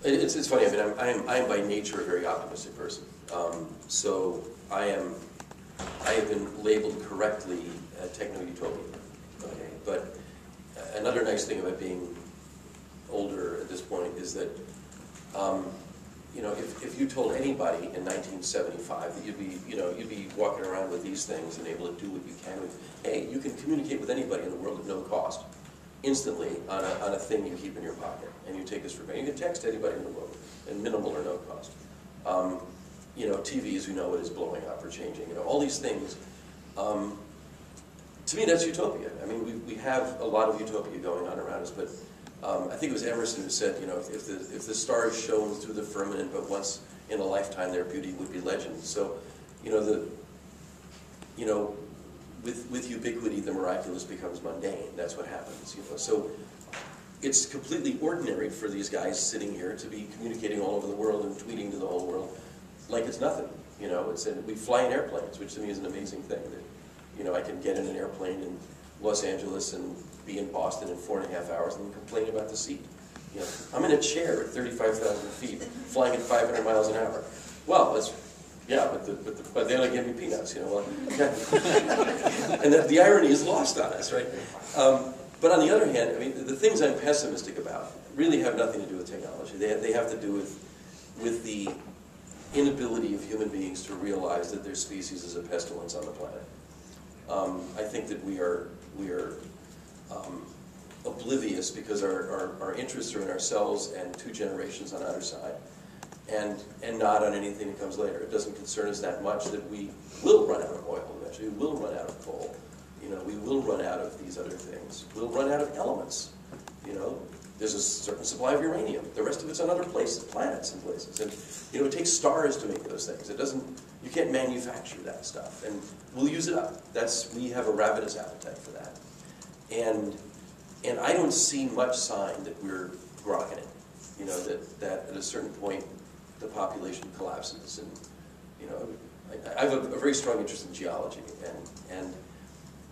It's funny. I mean, I'm by nature a very optimistic person. So I have been labeled correctly a techno-utopian. Okay, but another nice thing about being older at this point is that, you know, if you told anybody in 1975 that you'd be walking around with these things and able to do what you can with, hey, you can communicate with anybody in the world at no cost, instantly on a thing you keep in your pocket, and you take this for granted. You can text anybody in the world at minimal or no cost. You know, TV, as we know it, is blowing up or changing. You know, all these things. To me, that's utopia. I mean, we have a lot of utopia going on around us, but I think it was Emerson who said, you know, if the stars shone through the firmament, but once in a lifetime, their beauty would be legend. So, you know, with ubiquity, the miraculous becomes mundane. That's what happens. You know, so it's completely ordinary for these guys sitting here to be communicating all over the world and tweeting to the whole world like it's nothing. You know, we fly in airplanes, which to me is an amazing thing. That, you know, I can get in an airplane in Los Angeles and be in Boston in 4.5 hours and complain about the seat. You know, I'm in a chair at 35,000 feet, flying at 500 miles an hour. Well, that's, yeah, but they only give me peanuts, you know. Well, and the irony is lost on us, right? But on the other hand, I mean, the things I'm pessimistic about really have nothing to do with technology. They have to do with the inability of human beings to realize that their species is a pestilence on the planet. I think that we are oblivious because our interests are in ourselves and 2 generations on either side, and not on anything that comes later. It doesn't concern us that much that we will run out of oil eventually. We will run out of coal. You know, we will run out of these other things. We'll run out of elements. You know, there's a certain supply of uranium. The rest of it's on other places, planets and places. And you know, it takes stars to make those things. It doesn't. You can't manufacture that stuff, and we'll use it up. We have a ravenous appetite for that, and I don't see much sign that we're grokking it. You know, that at a certain point the population collapses, and you know, I have a very strong interest in geology, and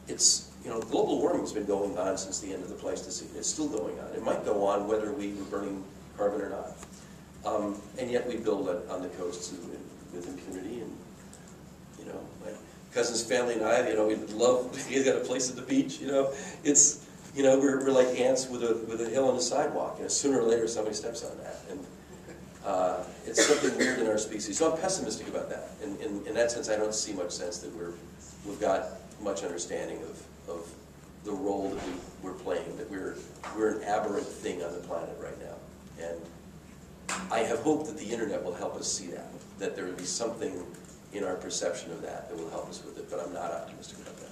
it's, you know, global warming has been going on since the end of the Pleistocene. It's still going on. It might go on whether we were burning carbon or not, and yet we build on the coasts with impunity. And you know, my cousin's family and I, you know, we love. He's got a place at the beach. You know, it's, you know, we're like ants with a hill and a sidewalk. You know, sooner or later somebody steps on that, and it's something weird in our species. So I'm pessimistic about that. In that sense, I don't see much sense that we've got much understanding of the role that we're playing. That we're an aberrant thing on the planet right now, and I have hope that the internet will help us see that there will be something in our perception of that will help us with it. But I'm not optimistic about that.